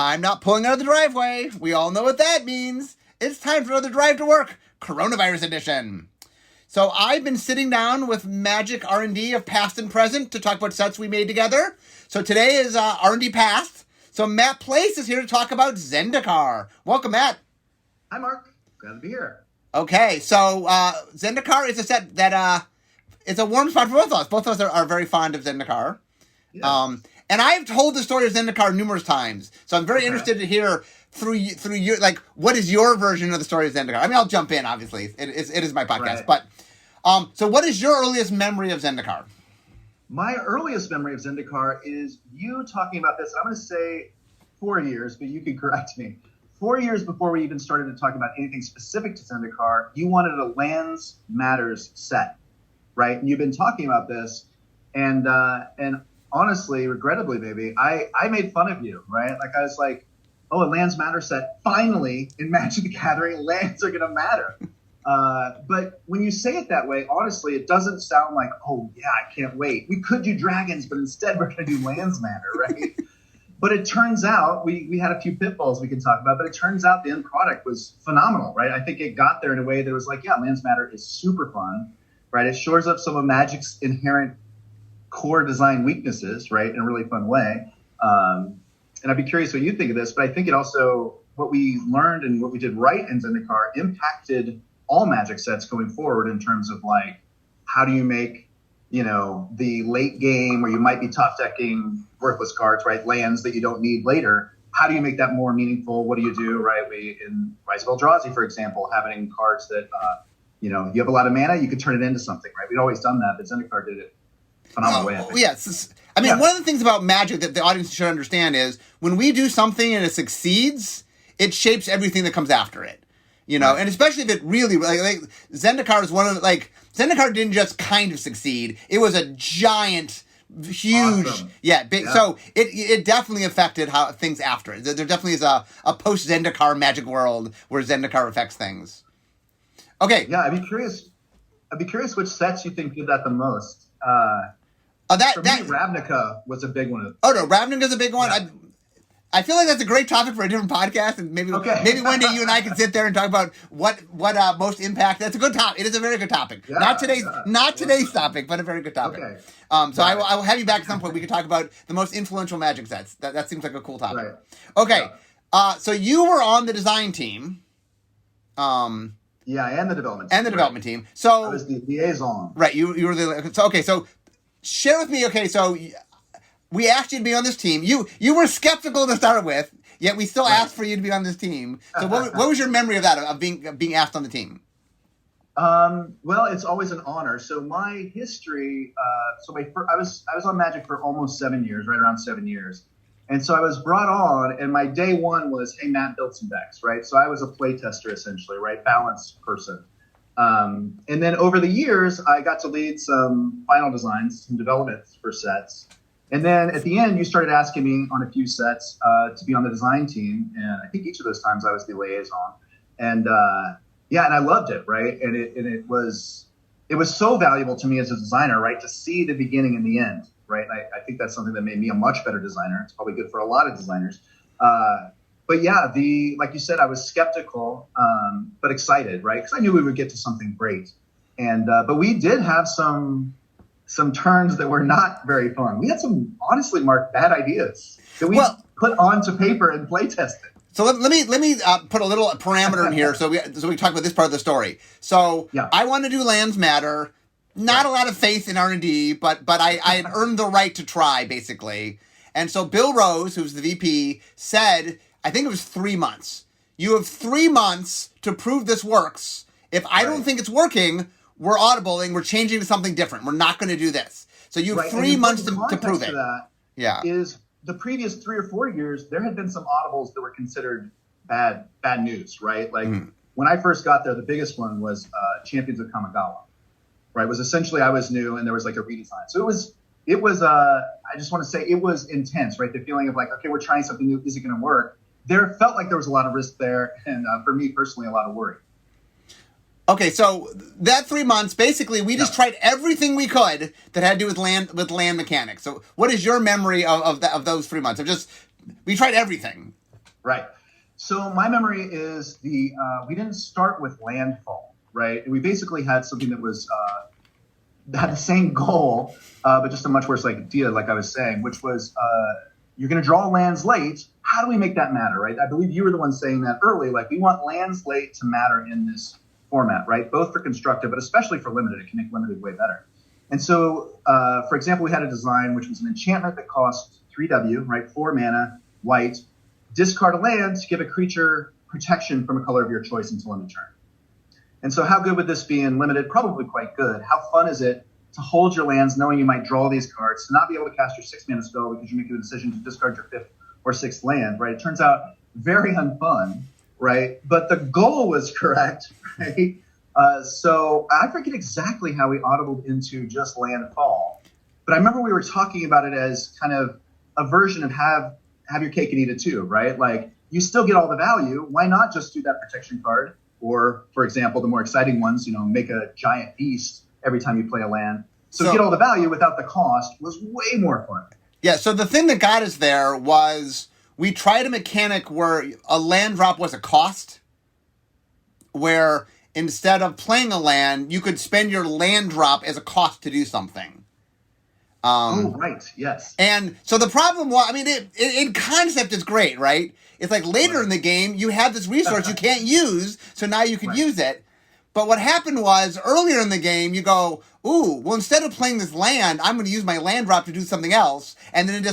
I'm not pulling out of the driveway. We all know what that means. It's time for another drive to work, coronavirus edition. So I've been sitting down with Magic R&D of past and present to talk about sets we made together. So today is R&D past. So Matt Place is here to talk about Zendikar. Welcome, Matt. Hi, Mark. Glad to be here. Okay, so Zendikar is a set that it's a warm spot for both of us. Both of us are very fond of Zendikar. Yeah. And I've told the story of Zendikar numerous times, so I'm very interested to hear through your, like, what is your version of the story of Zendikar? I mean, I'll jump in, obviously. It is my podcast. Right. But, so what is your earliest memory of Zendikar? My earliest memory of Zendikar is you talking about this. I'm going to say 4 years, but you can correct me. 4 years before we even started to talk about anything specific to Zendikar, you wanted a Lands Matters set, right? And you've been talking about this, and honestly, regrettably, maybe, I made fun of you, right? Like, I was like, oh, a Lands Matter set, finally, in Magic the Gathering, lands are going to matter. But when you say it that way, honestly, it doesn't sound like, oh, yeah, I can't wait. We could do dragons, but instead we're going to do Lands Matter, right? But it turns out, we had a few pitfalls we can talk about, but it turns out the end product was phenomenal, right? I think it got there in a way that was like, yeah, Lands Matter is super fun, right? It shores up some of Magic's inherent core design weaknesses, right, in a really fun way. And I'd be curious what you think of this, but I think it also, what we learned and what we did right in Zendikar impacted all Magic sets going forward in terms of, like, how do you make, the late game where you might be top decking worthless cards, right, lands that you don't need later. How do you make that more meaningful? What do you do, right? In Rise of Eldrazi, for example, having cards that, you have a lot of mana, you could turn it into something, right? We'd always done that, but Zendikar did it phenomenal way. Yes. I mean, one of the things about Magic that the audience should understand is when we do something and it succeeds, it shapes everything that comes after it. Right. And especially if it really, like Zendikar is one of, like, Zendikar didn't just kind of succeed. It was a giant, huge, awesome. Big. Yeah. So it definitely affected how things after it. There definitely is a post-Zendikar Magic world where Zendikar affects things. Okay. Yeah, I'd be curious which sets you think did that the most. For me, Ravnica was a big one. Oh, no, Ravnica's a big one. Yeah. I feel like that's a great topic for a different podcast, and maybe one day you and I can sit there and talk about what most impact. That's a good topic. It is a very good topic. Yeah, not today's topic, but a very good topic. Okay. So I will have you back at some point. We can talk about the most influential Magic sets. That seems like a cool topic. Right. Okay. Yeah. So you were on the design team. And the development team. Development team. So I was the liaison. Right. You were the. So okay. So share with me. Okay. So we asked you to be on this team. You were skeptical to start with, yet we still asked for you to be on this team. So what was your memory of that, of being asked on the team? Well, it's always an honor. So my history, I was on Magic for almost 7 years, right around 7 years. And so I was brought on, and my day one was, hey, Matt, build some decks, right? So I was a play tester, essentially, right? Balanced person. And then over the years, I got to lead some final designs, some developments for sets. And then at the end, you started asking me on a few sets to be on the design team. And I think each of those times I was the liaison. And and I loved it, right? And it was so valuable to me as a designer, right, to see the beginning and the end, right? And I think that's something that made me a much better designer. It's probably good for a lot of designers. But yeah, like you said, I was skeptical, but excited, right? Because I knew we would get to something great. And but we did have some turns that were not very fun. We had some, honestly, Mark, bad ideas that we put onto paper and play tested. So let me put a little parameter in here so we talk about this part of the story. So I want to do Lands Matter. Not a lot of faith in R&D, but I had earned the right to try, basically. And so Bill Rose, who's the VP, said, I think it was 3 months. You have 3 months to prove this works. If I don't think it's working, we're audibling, we're changing to something different. We're not going to do this. So you have 3 months to prove it. Is the previous 3 or 4 years, there had been some audibles that were considered bad news, right? Like when I first got there, the biggest one was Champions of Kamigawa, right? It was essentially, I was new and there was like a redesign. So it was I just want to say it was intense, right? The feeling of like, okay, we're trying something new. Is it going to work? There felt like there was a lot of risk there. And for me personally, a lot of worry. Okay, so that 3 months, basically, we just tried everything we could that had to do with land mechanics. So what is your memory of those 3 months? We tried everything. Right. So my memory is we didn't start with landfall, right? We basically had something that was had the same goal, but just a much worse idea, like I was saying, which was you're going to draw lands late. How do we make that matter, right? I believe you were the one saying that early. Like, we want lands late to matter in this format, right? Both for constructed, but especially for limited. It can make limited way better. And so, for example, we had a design which was an enchantment that cost 3W, right? 4 mana, white. Discard a land to give a creature protection from a color of your choice until end of turn. And so how good would this be in limited? Probably quite good. How fun is it to hold your lands knowing you might draw these cards, to not be able to cast your 6 mana spell because you're making the decision to discard your 5th or 6th land, right? It turns out very unfun, right? But the goal was correct, right? So I forget exactly how we audibled into just landfall. But I remember we were talking about it as kind of a version of have your cake and eat it too, right? Like, you still get all the value. Why not just do that protection card? Or, for example, the more exciting ones, make a giant beast every time you play a land. So get all the value without the cost was way more fun. Yeah, so the thing that got us there was we tried a mechanic where a land drop was a cost, where instead of playing a land, you could spend your land drop as a cost to do something. Right, yes. And so the problem was, in concept it's great, right? It's like later in the game, you have this resource you can't use, so now you can use it. But what happened was, earlier in the game, you go, ooh, well, instead of playing this land, I'm going to use my land drop to do something else. And then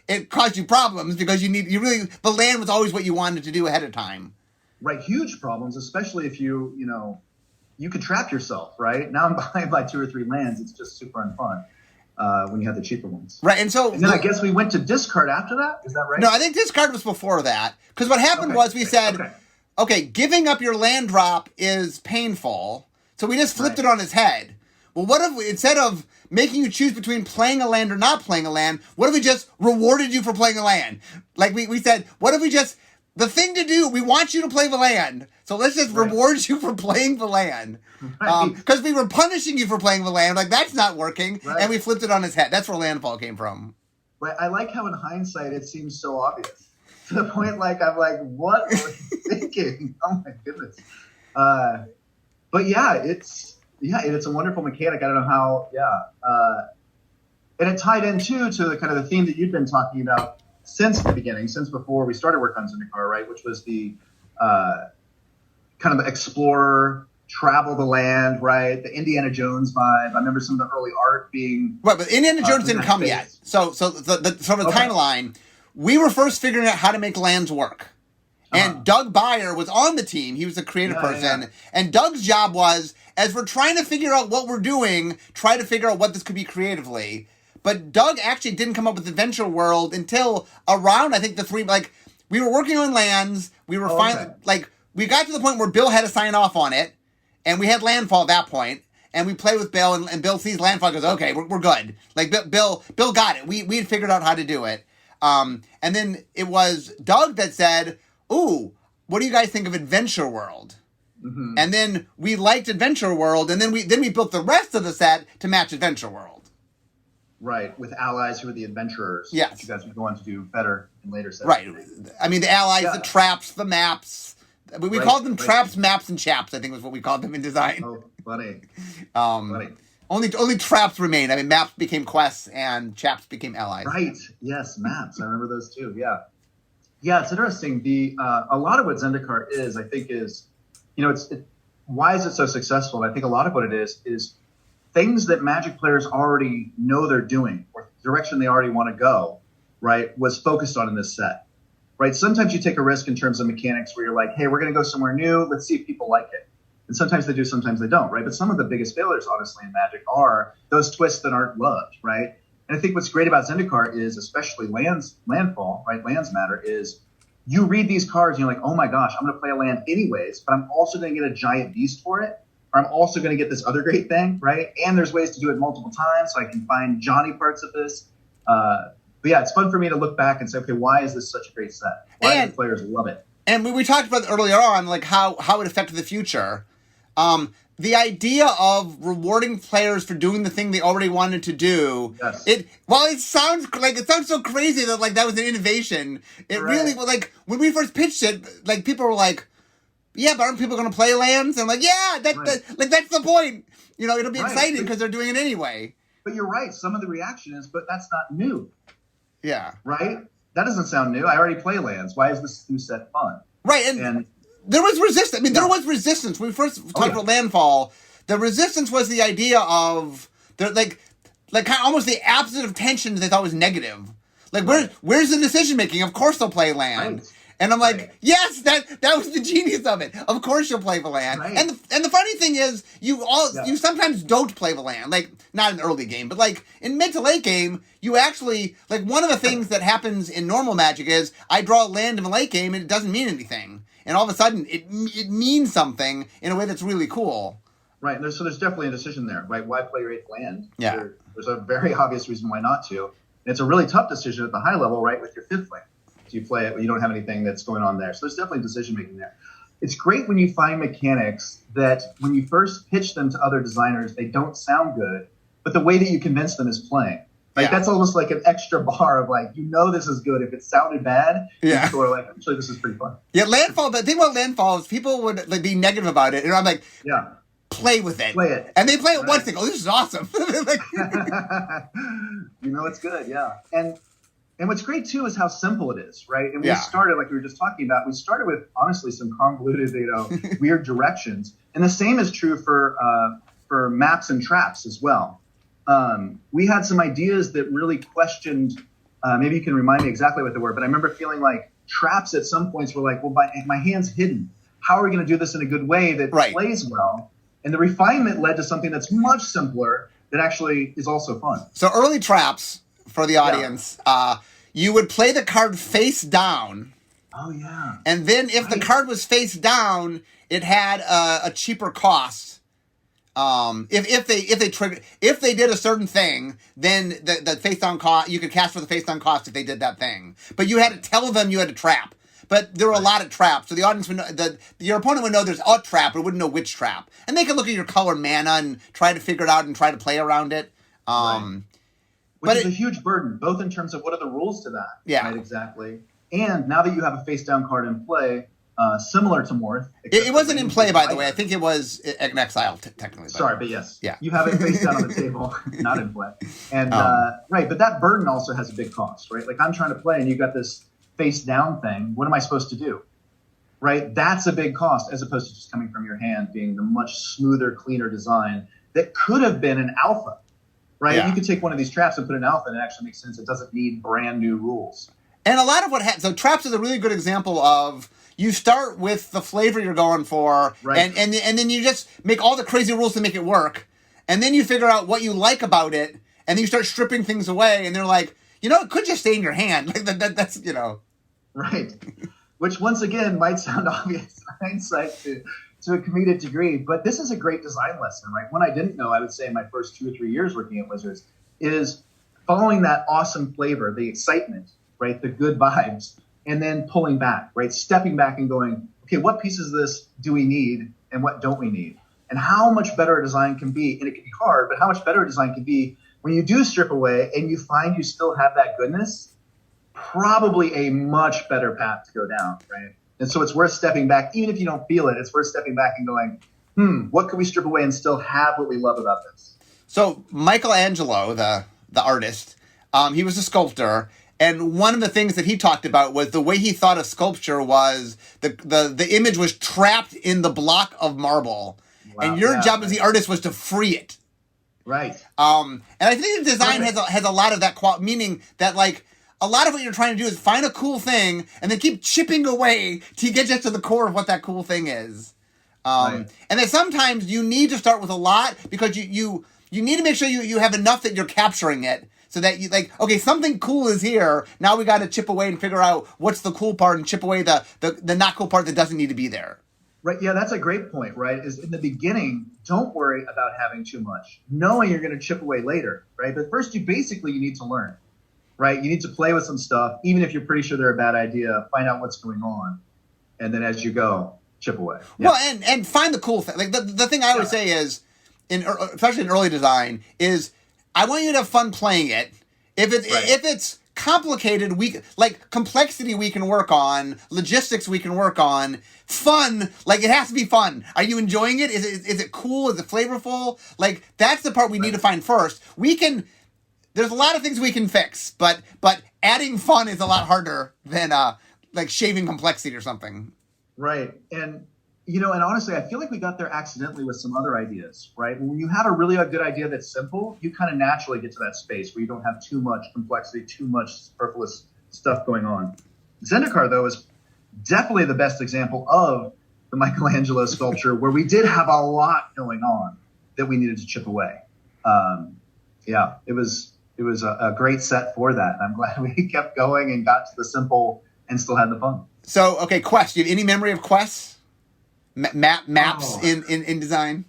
it caused you problems because the land was always what you wanted to do ahead of time. Right, huge problems, especially if you could trap yourself, right? Now I'm behind by 2 or 3 lands. It's just super unfun. When you have the cheaper ones. Right, and then I guess we went to discard after that? Is that right? No, I think discard was before that. Because what happened was we said, okay, giving up your land drop is painful, so we just flipped it on its head. Well, what if, instead of making you choose between playing a land or not playing a land, what if we just rewarded you for playing a land? Like we said, what if we just, the thing to do, we want you to play the land, so let's just reward you for playing the land. Because we were punishing you for playing the land, like that's not working, and we flipped it on its head. That's where landfall came from. Right. I like how in hindsight it seems so obvious. To the point, I'm like, what were you thinking? Oh my goodness. But it's a wonderful mechanic. I don't know how, and it tied in too to the kind of the theme that you've been talking about since the beginning, since before we started work on Zendikar, right? Which was the kind of the explorer, travel the land, right? The Indiana Jones vibe. I remember some of the early art being right, but Indiana Jones didn't come yet. So the timeline, we were first figuring out how to make lands work. And Doug Beyer was on the team. He was the creative person. Yeah. And Doug's job was, as we're trying to figure out what we're doing, try to figure out what this could be creatively. But Doug actually didn't come up with Adventure World until around, I think, we were working on lands. We were we got to the point where Bill had to sign off on it. And we had landfall at that point. And we played with Bill, and Bill sees landfall and goes, okay, we're good. Like, Bill got it. We had figured out how to do it. And then it was Doug that said, ooh, what do you guys think of Adventure World? Mm-hmm. And then we liked Adventure World, and then we built the rest of the set to match Adventure World. Right, with allies who are the adventurers. Yes. That you guys would go on to do better in later sets. Right. The allies, the traps, the maps. We called them traps, maps, and chaps, I think was what we called them in design. Oh, funny. Funny. Only traps remained. Maps became quests, and chaps became allies. Right. Yes, maps. I remember those too. Yeah. Yeah, it's interesting. A lot of what Zendikar is, I think, is, why is it so successful? I think a lot of what it is things that Magic players already know they're doing, or direction they already want to go, right, was focused on in this set, right? Sometimes you take a risk in terms of mechanics where you're like, hey, we're going to go somewhere new. Let's see if people like it. And sometimes they do, sometimes they don't, right? But some of the biggest failures, honestly, in Magic are those twists that aren't loved, right? And I think what's great about Zendikar is, especially landfall, right? Lands matter, is you read these cards and you're like, oh my gosh, I'm going to play a land anyways, but I'm also going to get a giant beast for it. Or I'm also going to get this other great thing, right? And there's ways to do it multiple times, so I can find Johnny parts of this. But yeah, it's fun for me to look back and say, okay, why is this such a great set? Why do the players love it? And we talked about earlier on, like how it affected the future. the idea of rewarding players for doing the thing they already wanted to do, it sounds so crazy that like that was an innovation. It really was like when we first pitched it, like people were like, "Yeah, but aren't people going to play lands?" And I'm like, "Yeah, that's the point. You know, it'll be exciting because they're doing it anyway." But you're right. Some of the reaction is, "But that's not new." Yeah. Right. That doesn't sound new. I already play lands. Why is this new set fun? Right, and there was resistance. I mean, there was resistance. When we first talked about landfall, the resistance was the idea of like kind of almost the opposite of tension they thought was negative. Like, where's the decision making? Of course they'll play land. Right. And I'm like, yes, that was the genius of it. Of course you'll play the land. Right. And the funny thing is, you sometimes don't play the land. Like, not in the early game, but like in mid to late game, you actually, like, one of the things that happens in normal Magic is I draw a land in the late game and it doesn't mean anything. And all of a sudden, it means something in a way that's really cool. Right. So there's definitely a decision there, right? Why play your 8th land? Yeah. There's a very obvious reason why not to. And it's a really tough decision at the high level, right, with your 5th land. So you play it, but you don't have anything that's going on there. So there's definitely decision making there. It's great when you find mechanics that when you first pitch them to other designers, they don't sound good, but the way that you convince them is playing. Like, that's almost like an extra bar of like, this is good. If it sounded bad, people are like, actually, this is pretty fun. Yeah, landfall. The thing about landfall is people would like be negative about it, and I'm like, play with it. Play it. And they play it once, they go, this is awesome. Like, it's good, yeah. And what's great too is how simple it is, right? And we started, like we were just talking about, we started with honestly some convoluted, weird directions. And the same is true for maps and traps as well. We had some ideas that really questioned, maybe you can remind me exactly what they were, but I remember feeling like traps at some points were like, well, my hand's hidden. How are we going to do this in a good way that plays well? And the refinement led to something that's much simpler that actually is also fun. So early traps for the audience, you would play the card face down. Oh, yeah. And then if the card was face down, it had a cheaper cost. If they did a certain thing, then the face down cost, you could cast for the face down cost if they did that thing. But you had to tell them you had a trap. But there were a lot of traps, so the audience would know, your opponent would know there's a trap, but wouldn't know which trap. And they could look at your color mana and try to figure it out and try to play around it. Which is a huge burden, both in terms of what are the rules to that. Yeah. Right, exactly. And now that you have a face-down card in play, similar to Morth. It wasn't in play, by the way. I think it was in exile, technically. Sorry, but yes. Yeah. You have it face down on the table, not in play. And but that burden also has a big cost, right? Like, I'm trying to play, and you've got this face-down thing. What am I supposed to do? Right? That's a big cost, as opposed to just coming from your hand, being the much smoother, cleaner design that could have been an alpha. Right? Yeah. You could take one of these traps and put an alpha, and it actually makes sense. It doesn't need brand new rules. And a lot of what happens, so traps is a really good example of you start with the flavor you're going for, and then you just make all the crazy rules to make it work, and then you figure out what you like about it, and then you start stripping things away, and they're like, it could just stay in your hand. Like that's. Right. Which once again might sound obvious in hindsight to a comedic degree, but this is a great design lesson, right? One I didn't know, I would say in my first 2 or 3 years working at Wizards, is following that awesome flavor, the excitement, right? The good vibes, and then pulling back, right? Stepping back and going, okay, what pieces of this do we need and what don't we need? And how much better a design can be, and it can be hard, but how much better a design can be when you do strip away and you find you still have that goodness, probably a much better path to go down, right? And so it's worth stepping back, even if you don't feel it, it's worth stepping back and going, what can we strip away and still have what we love about this? So Michelangelo, the artist, he was a sculptor, and one of the things that he talked about was the way he thought of sculpture was the image was trapped in the block of marble, and your job as the artist was to free it. Right. And I think the design has a lot of that meaning that, like, a lot of what you're trying to do is find a cool thing and then keep chipping away to get just to the core of what that cool thing is. And then sometimes you need to start with a lot because you need to make sure you have enough that you're capturing it so that you like, okay, something cool is here. Now we got to chip away and figure out what's the cool part and chip away the not cool part that doesn't need to be there. Right. Yeah, that's a great point, right? Is in the beginning, don't worry about having too much, knowing you're going to chip away later, right? But first, you need to learn. Right, you need to play with some stuff, even if you're pretty sure they're a bad idea. Find out what's going on, and then as you go, chip away. Yeah. Well, and find the cool thing. Like the thing I always say is, especially in early design, is I want you to have fun playing it. If it's complicated, complexity we can work on, logistics we can work on, fun, like it has to be fun. Are you enjoying it? Is it cool? Is it flavorful? Like that's the part we need to find first. There's a lot of things we can fix, but adding fun is a lot harder than like shaving complexity or something. Right. And and honestly, I feel like we got there accidentally with some other ideas, right? When you have a really good idea that's simple, you kind of naturally get to that space where you don't have too much complexity, too much superfluous stuff going on. Zendikar, though, is definitely the best example of the Michelangelo sculpture where we did have a lot going on that we needed to chip away. It was a great set for that. And I'm glad we kept going and got to the simple and still had the fun. So, okay, Quest. Do you have any memory of quests? Maps in design?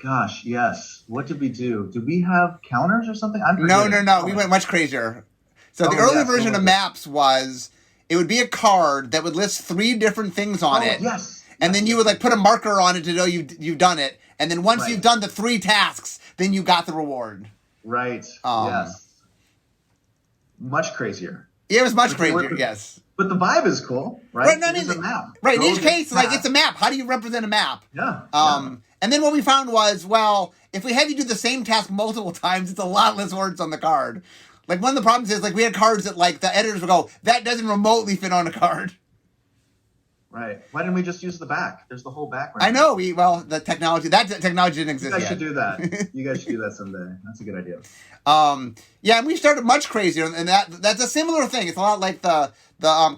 Gosh, yes. What did we do? Did we have counters or something? No. We went much crazier. So the early version of maps was, it would be a card that would list 3 different things on it. Yes. And then you would put a marker on it to know you've done it. And then once you've done the 3 tasks, then you got the reward. Right. Yes. Much crazier. It was much crazier, yes. But the vibe is cool, right? It's a map. Right, in each case, it's a map. How do you represent a map? Yeah. And then what we found was, if we have you do the same task multiple times, it's a lot less words on the card. Like, one of the problems is, we had cards that, the editors would go, that doesn't remotely fit on a card. Right. Why didn't we just use the back? There's the whole back. Right, I know. That technology didn't exist yet. You guys should do that. You guys should do that someday. That's a good idea. And we started much crazier, and that's a similar thing. It's a lot like the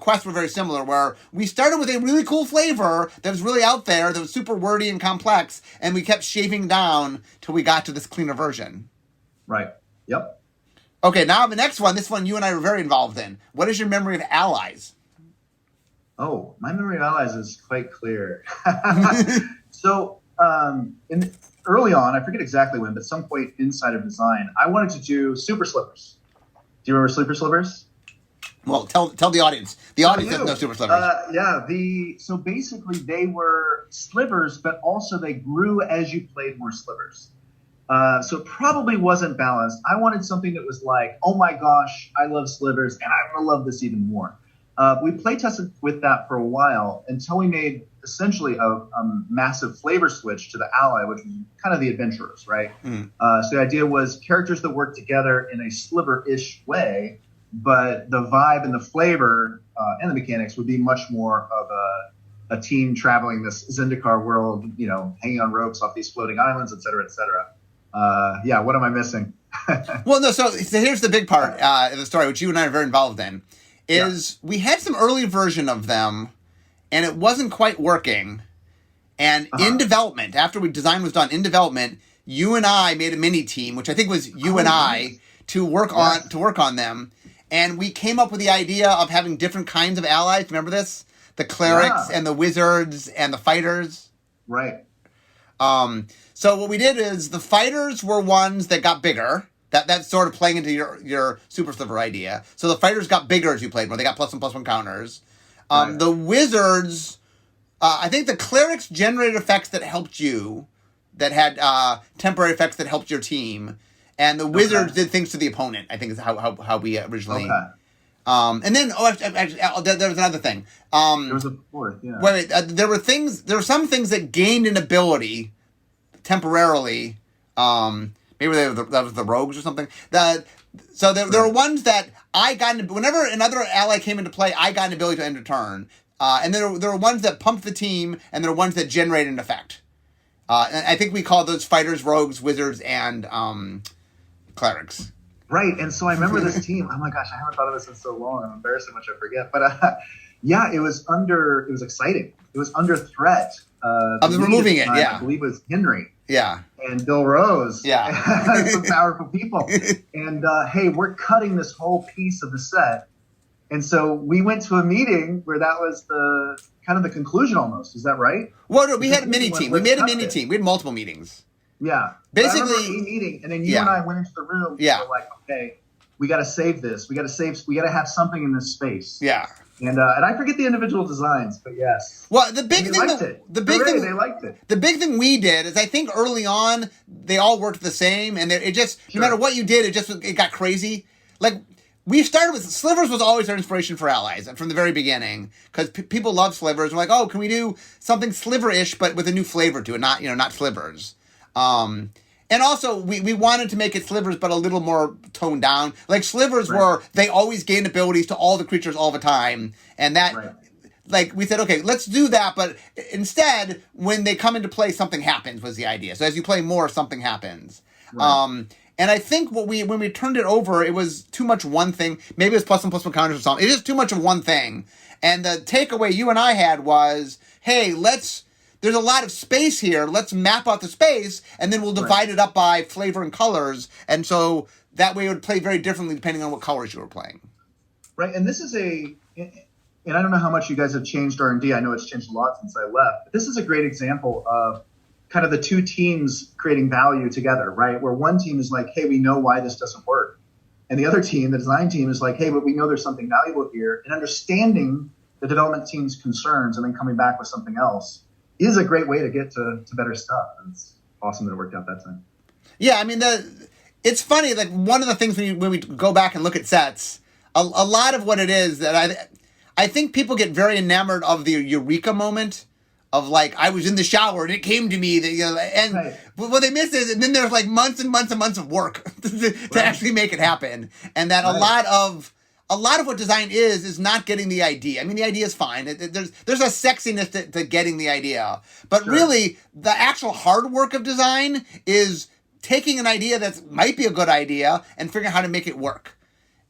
quests were very similar, where we started with a really cool flavor that was really out there, that was super wordy and complex, and we kept shaving down till we got to this cleaner version. Right. Yep. Okay, now the next one, this one you and I were very involved in. What is your memory of allies? Oh, my memory of allies is quite clear. So, early on, I forget exactly when, but at some point inside of design, I wanted to do super slippers. Do you remember super slippers? Well, tell the audience. The audience doesn't know super slippers. So basically they were slivers, but also they grew as you played more slivers. So it probably wasn't balanced. I wanted something that was like, oh my gosh, I love slivers, and I'm going to love this even more. We play tested with that for a while until we made essentially a massive flavor switch to the ally, which was kind of the adventurers, right? So the idea was characters that work together in a sliver-ish way, but the vibe and the flavor and the mechanics would be much more of a team traveling this Zendikar world, hanging on ropes off these floating islands, et cetera, et cetera. What am I missing? Well, no, so here's the big part of the story, which you and I are very involved in, is we had some early version of them, and it wasn't quite working. And in development, after design was done, in development, you and I made a mini team, which I think was you and I, to work on them. And we came up with the idea of having different kinds of allies. Remember this? The clerics and the wizards and the fighters. Right. So what we did is the fighters were ones that got bigger. That's sort of playing into your super sliver idea. So the fighters got bigger as you played more. They got +1/+1 counters. The wizards, I think the clerics generated effects that helped you, that had temporary effects that helped your team. And the wizards did things to the opponent, I think is how we originally... And then, there was another thing. There was a fourth, yeah. Wait, there were some things that gained an ability temporarily. Maybe that was the rogues or something. So there were ones that I got into, whenever another ally came into play, I got an ability to end a turn. And there were ones that pumped the team, and there were ones that generated an effect. And I think we called those fighters, rogues, wizards, and clerics. Right, and so I remember this team. Oh my gosh, I haven't thought of this in so long. I'm embarrassed how much I forget. But it was exciting. It was under threat. I was removing it, I believe it was Henry. Yeah. And Bill Rose. Yeah. Some powerful people. And, hey, we're cutting this whole piece of the set. And so we went to a meeting where that was the kind of the conclusion almost. Is that right? Well, no, we had a mini team. We made a mini team. We had multiple meetings. Yeah. Basically, a meeting, and then you and I went into the room. Yeah. And were like, okay, we got to save this. We got to have something in this space. Yeah. And I forget the individual designs, but yes. Well, the big thing, they liked it. The big thing we did is I think early on they all worked the same, and it just no matter what you did, it got crazy. Like we started with slivers was always our inspiration for allies from the very beginning because people love slivers. We're like, oh, can we do something sliver-ish but with a new flavor to it, not slivers. And also, we wanted to make it slivers, but a little more toned down. Like, slivers they always gain abilities to all the creatures all the time. And that, like, we said, okay, let's do that. But instead, when they come into play, something happens was the idea. So as you play more, something happens. Right. And I think when we turned it over, it was too much one thing. Maybe it was +1/+1 counters or something. It is too much of one thing. And the takeaway you and I had was, hey, there's a lot of space here. Let's map out the space, and then we'll divide it up by flavor and colors. And so that way it would play very differently depending on what colors you were playing. Right, and this is and I don't know how much you guys have changed R&D. I know it's changed a lot since I left. But this is a great example of kind of the two teams creating value together, right? Where one team is like, hey, we know why this doesn't work. And the other team, the design team, is like, hey, but we know there's something valuable here. And understanding the development team's concerns and then coming back with something else is a great way to get to better stuff. And it's awesome that it worked out that time. Yeah, I mean, it's funny. Like one of the things when we go back and look at sets, a lot of what it is that I think people get very enamored of the eureka moment of like I was in the shower and it came to me that what they miss is and then there's like months and months and months of work to actually make it happen, and that a lot of what design is not getting the idea. I mean, the idea is fine. There's a sexiness to getting the idea. But really, the actual hard work of design is taking an idea that might be a good idea and figuring out how to make it work.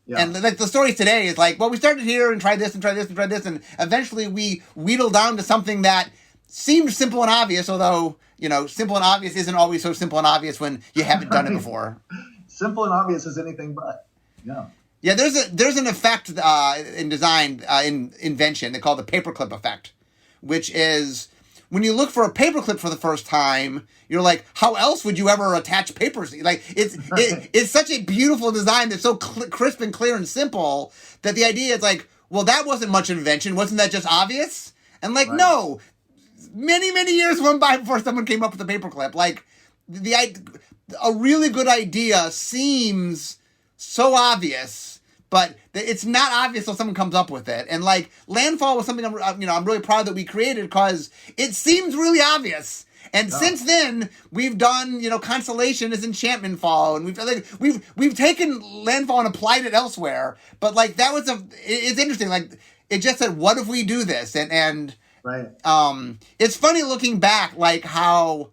Yeah. And like the story today is like, well, we started here and tried this and tried this and tried this, and eventually we wheedled down to something that seemed simple and obvious, although, simple and obvious isn't always so simple and obvious when you haven't done it before. Simple and obvious is anything but. Yeah. Yeah, there's an effect in design, in invention, they call the paperclip effect, which is when you look for a paperclip for the first time, you're like, how else would you ever attach papers? Like, it's such a beautiful design that's so crisp and clear and simple that the idea is like, well, that wasn't much invention. Wasn't that just obvious? And like, no, many, many years went by before someone came up with a paperclip. Like, a really good idea seems so obvious, but it's not obvious until someone comes up with it. And like Landfall was something I'm really proud that we created because it seems really obvious. And since then we've done Constellation as Enchantment Fall, and we've taken Landfall and applied it elsewhere. But like that was it's interesting. Like it just said, what if we do this? And it's funny looking back, like how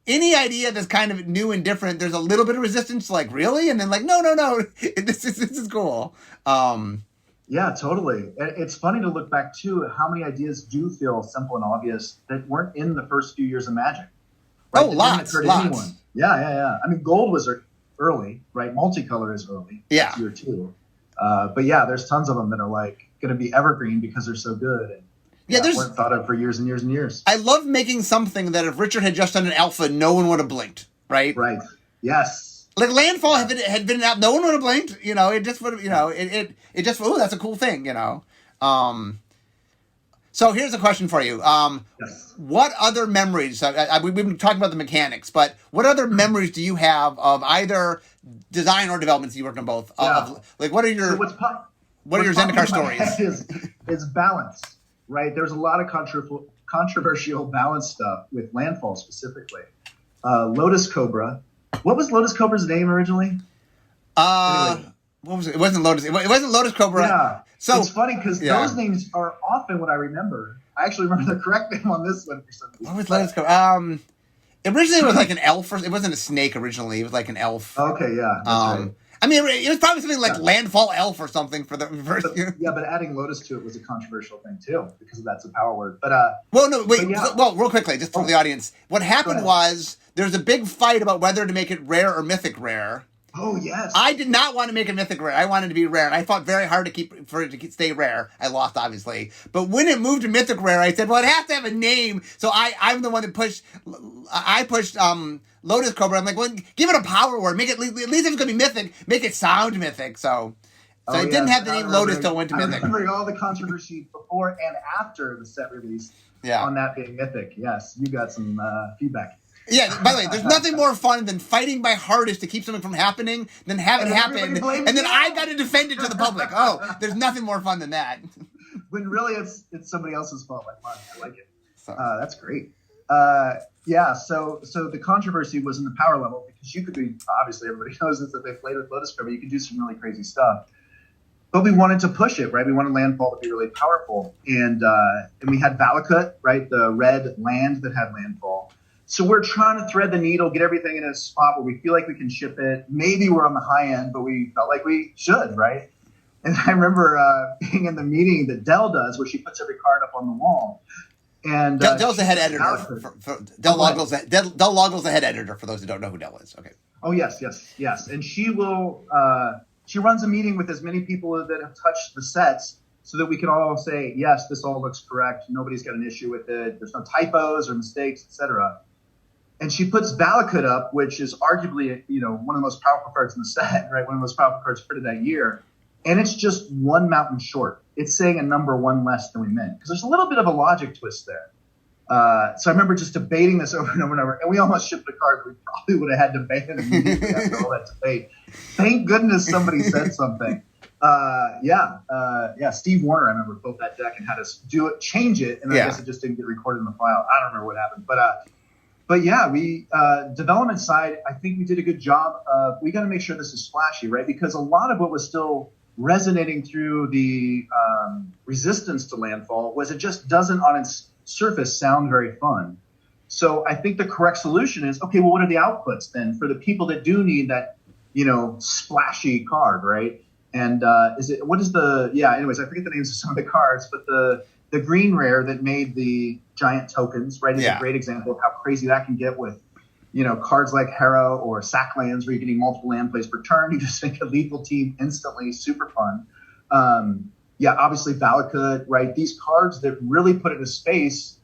any idea that's kind of new and different, there's a little bit of resistance, like, really? And then like, no, this is cool. Yeah, totally. It's funny to look back, too, at how many ideas do feel simple and obvious that weren't in the first few years of Magic. Right? Lots. Yeah. I mean, Gold was early, right? Multicolor is early. Yeah. Year 2. But yeah, there's tons of them that are like going to be evergreen because they're so good. And, weren't thought of for years and years and years. I love making something that if Richard had just done an alpha, no one would have blinked, right? Right. Yes. Like Landfall had been out, no one would have blinked. It just would have. It just. Oh, that's a cool thing. So here's a question for you. Yes. What other memories? We've been talking about the mechanics, but what other memories do you have of either design or developments you worked on both? Like, what are your Zendikar stories? Is balance. Right, there's a lot of controversial balance stuff with Landfall specifically. Lotus Cobra. What was Lotus Cobra's name originally? What was it? It wasn't Lotus. It wasn't Lotus Cobra. Yeah. So it's funny because those names are often what I remember. I actually remember the correct name on this one for some reason. What was Lotus Cobra? Originally it was like an elf. It wasn't a snake originally. It was like an elf. Okay, yeah. That's right. I mean, it was probably something like Landfall Elf or something for the first year. Yeah, but adding Lotus to it was a controversial thing too, because that's a power word. But real quickly, just for the audience, what happened was there's a big fight about whether to make it rare or mythic rare. Oh yes. I did not want to make it mythic rare. I wanted it to be rare, and I fought very hard for it to stay rare. I lost, obviously, but when it moved to mythic rare, I said, well, it has to have a name. So I'm the one that pushed. I pushed Lotus Cobra. I'm like, well, give it a power word. Make it, at least if it's going to be mythic, make it sound mythic. So it didn't have the name Lotus till it went to mythic. I remember all the controversy before and after the set release on that being mythic. Yes, you got some feedback. Yeah, by the way, there's nothing more fun than fighting my hardest to keep something from happening than have it happen, and then I got to defend it to the public. Oh, there's nothing more fun than that. When really it's somebody else's fault, like mine. I like it. So. That's great. So the controversy was in the power level because you could be, obviously everybody knows this, that they played with Lotus Cobra, you could do some really crazy stuff. But we wanted to push it, right? We wanted landfall to be really powerful. And we had Valakut, right? The red land that had landfall. So we're trying to thread the needle, get everything in a spot where we feel like we can ship it. Maybe we're on the high end, but we felt like we should, right? And I remember being in the meeting that Dell does, where she puts every card up on the wall. And Dell's the head editor. Dell Loggle's the head editor, for those who don't know who Dell is. Okay. Oh, yes. And she will she runs a meeting with as many people that have touched the sets so that we can all say, yes, this all looks correct. Nobody's got an issue with it. There's no typos or mistakes, etc. And she puts Valakut up, which is arguably, one of the most powerful cards in the set, right? One of the most powerful cards printed that year. And it's just one mountain short. It's saying a number one less than we meant. Because there's a little bit of a logic twist there. So I remember just debating this over and over and over. And we almost shipped a card we probably would have had to ban immediately after all that debate. Thank goodness somebody said something. Steve Warner, I remember, built that deck and had us change it. And I guess it just didn't get recorded in the file. I don't remember what happened. But yeah, we development side, I think we did a good job of, we got to make sure this is flashy, right? Because a lot of what was still resonating through the resistance to landfall was it just doesn't on its surface sound very fun. So I think the correct solution is, okay, well, what are the outputs then for the people that do need that, splashy card, right? And anyways, I forget the names of some of the cards, but the green rare that made the giant tokens, right, is a great example of how crazy that can get with, cards like Harrow or sack lands where you're getting multiple land plays per turn. You just make a lethal team instantly, super fun. Obviously Valakut, right? These cards that really put it in space,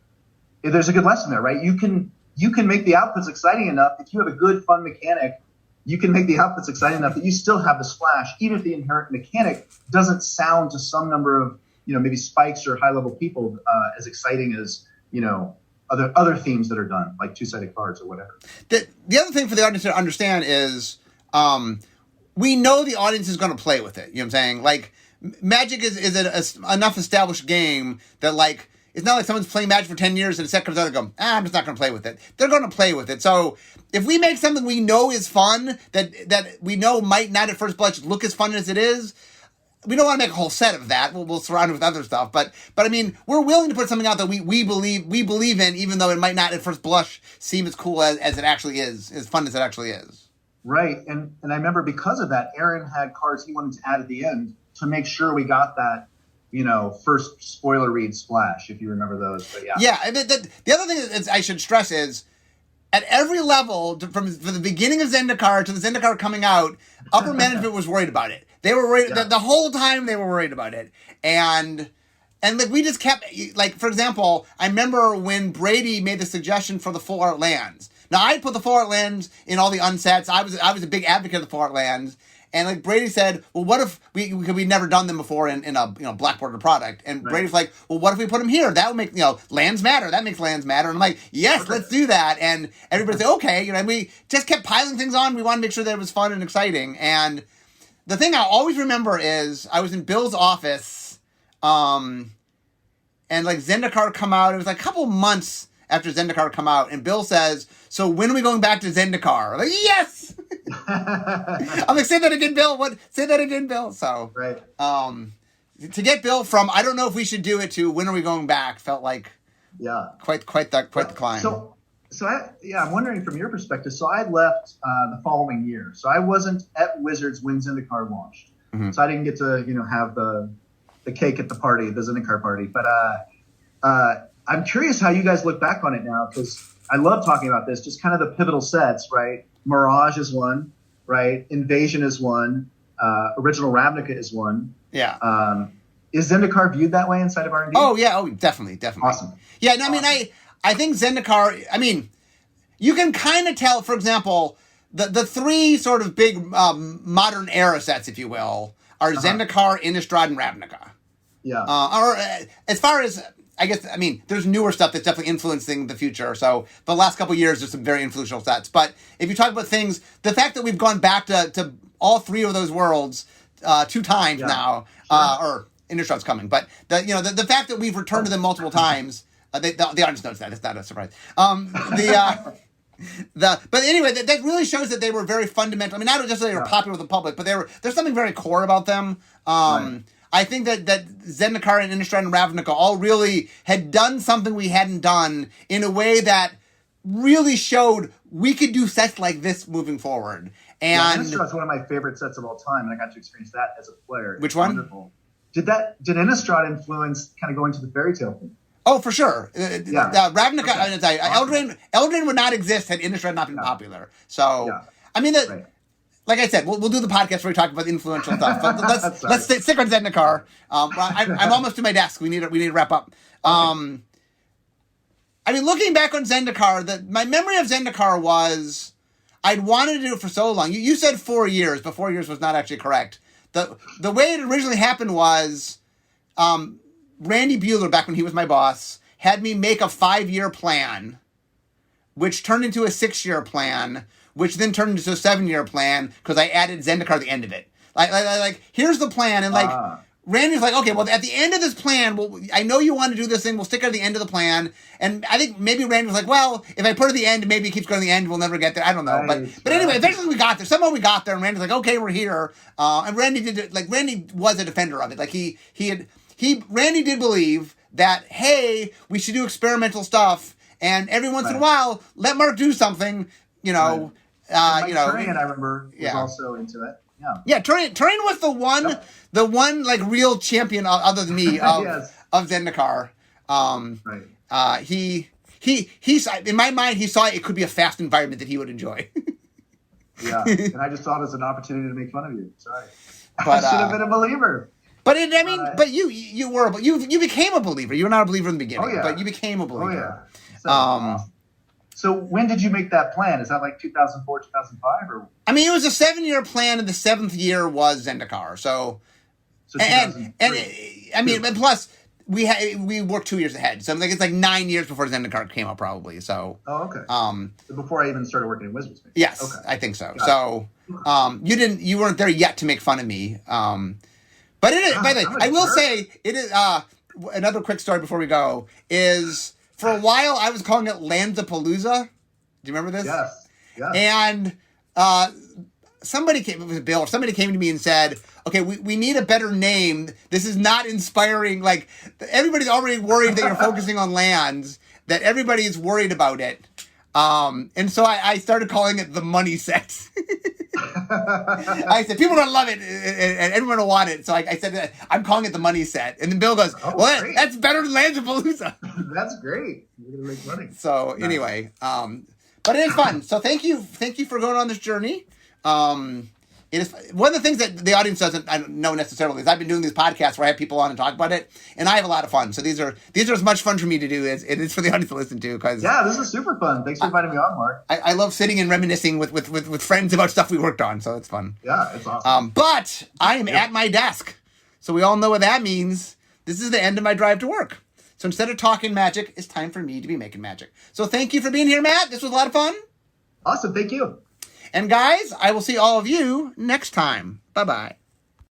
there's a good lesson there, right? You can make the outputs exciting enough. If you have a good, fun mechanic, you can make the outputs exciting enough that you still have the splash, even if the inherent mechanic doesn't sound to some number of, maybe spikes or high-level people as exciting as, other themes that are done, like two-sided cards or whatever. The other thing for the audience to understand is we know the audience is going to play with it. You know what I'm saying? Like, Magic is enough established game that, like, it's not like someone's playing Magic for 10 years and a set comes out and go, I'm just not going to play with it. They're going to play with it. So if we make something we know is fun, that we know might not at first blush look as fun as it is, we don't want to make a whole set of that. We'll surround it with other stuff. But I mean, we're willing to put something out that we believe in, even though it might not at first blush seem as cool as it actually is, as fun as it actually is. Right. And I remember because of that, Aaron had cards he wanted to add at the end to make sure we got that, first spoiler read splash, if you remember those. But yeah. Yeah. And the other thing is I should stress is, at every level, from the beginning of Zendikar to the Zendikar coming out, upper management was worried about it. They were worried the whole time. They were worried about it, and like we just kept, like, for example, I remember when Brady made the suggestion for the full art lands. Now I put the full art lands in all the unsets. I was a big advocate of the full art lands. And like Brady said, well, what if we'd never done them before in a black border product? And right. Brady's like, well, what if we put them here? That would make lands matter. That makes lands matter. And I'm like, yes, let's do that. And everybody said, okay. And we just kept piling things on. We wanted to make sure that it was fun and exciting. And the thing I always remember is I was in Bill's office, and like Zendikar come out. It was like a couple months after Zendikar come out, and Bill says, so when are we going back to Zendikar? I'm like, yes! I'm like, say that again, Bill. Say that again, Bill. So, right. To get Bill from, I don't know if we should do it, to when are we going back, felt like quite the climb. So I'm wondering from your perspective, so I left the following year. So I wasn't at Wizards when Zendikar launched. Mm-hmm. So I didn't get to, have the cake at the party, the Zendikar party. But I'm curious how you guys look back on it now, because I love talking about this, just kind of the pivotal sets, right? Mirage is one, right? Invasion is one. Original Ravnica is one. Yeah. Is Zendikar viewed that way inside of R&D? Oh, yeah. Oh, definitely. Awesome. Yeah, no, I mean, I think Zendikar, I mean, you can kind of tell, for example, the three sort of big modern era sets, if you will, are Zendikar, Innistrad, and Ravnica. Yeah. As far as, I guess, I mean, there's newer stuff that's definitely influencing the future. So the last couple of years, there's some very influential sets. But if you talk about things, the fact that we've gone back to all three of those worlds 2 times now, or Innistrad's coming, but the fact that we've returned to them multiple times, the audience knows that. It's not a surprise. But anyway, that really shows that they were very fundamental. I mean, not just that they were popular with the public, but there's something very core about them. I think that Zendikar and Innistrad and Ravnica all really had done something we hadn't done in a way that really showed we could do sets like this moving forward. And Innistrad's one of my favorite sets of all time, and I got to experience that as a player. Which one? Wonderful. Did Innistrad influence kind of going to the fairy tale thing? Oh, for sure. Ravnica, Eldraine would not exist had Innistrad not been popular. So, I mean, like I said, we'll do the podcast where we talk about influential stuff. But let's stick on Zendikar. I'm almost to my desk. We need to wrap up. I mean, looking back on Zendikar, my memory of Zendikar was I'd wanted to do it for so long. You said 4 years, but 4 years was not actually correct. The way it originally happened was Randy Bueller, back when he was my boss, had me make a 5-year plan, which turned into a 6-year plan, which then turned into a 7-year plan because I added Zendikar at the end of it. Like here's the plan, and Randy's like, okay, well, at the end of this plan, I know you want to do this thing. We'll stick it at the end of the plan. And I think maybe Randy was like, well, if I put it at the end, maybe it keeps going to the end. We'll never get there. I don't know. But anyway, eventually we got there. Somehow we got there, and Randy's like, okay, we're here. And Randy Randy was a defender of it. Like Randy did believe that, hey, we should do experimental stuff, and every once in a while, let Mark do something, Turian, I remember, was also into it. Yeah, Turian was the one like real champion other than me of Zendikar. He in my mind, he saw it could be a fast environment that he would enjoy. And I just saw it as an opportunity to make fun of you. Sorry, I should have been a believer. But you became a believer. You were not a believer in the beginning, but you became a believer. So when did you make that plan? Is that like 2004, 2005? Or? I mean, it was a 7-year plan, and the 7th year was Zendikar. So and I mean, and plus we worked 2 years ahead. So it's like 9 years before Zendikar came out, probably. So okay. So before I even started working in Wizards. Yes, okay. I think so. So you weren't there yet to make fun of me. But it is. By the way, I will say it is. Another quick story before we go is. For a while, I was calling it Lanzapalooza. Do you remember this? Yes. And somebody came to me and said, okay, we need a better name. This is not inspiring. Like, everybody's already worried that you're focusing on lands, that everybody is worried about it. And so I started calling it the money set. I said, people are going to love it, and everyone will want it. So I said, I'm calling it the money set. And then Bill goes, that's better than Lanzapalooza. That's great. You're going to make money. So anyway, but it is fun. So thank you for going on this journey. It is one of the things that the audience doesn't know necessarily is I've been doing these podcasts where I have people on and talk about it, and I have a lot of fun. So these are as much fun for me to do as it is for the audience to listen to. Cause this is super fun. Thanks for inviting me on, Mark. I love sitting and reminiscing with friends about stuff we worked on. So it's fun. Yeah, it's awesome. But I am at my desk, so we all know what that means. This is the end of my drive to work. So instead of talking magic, it's time for me to be making magic. So thank you for being here, Matt. This was a lot of fun. Awesome. Thank you. And guys, I will see all of you next time. Bye-bye.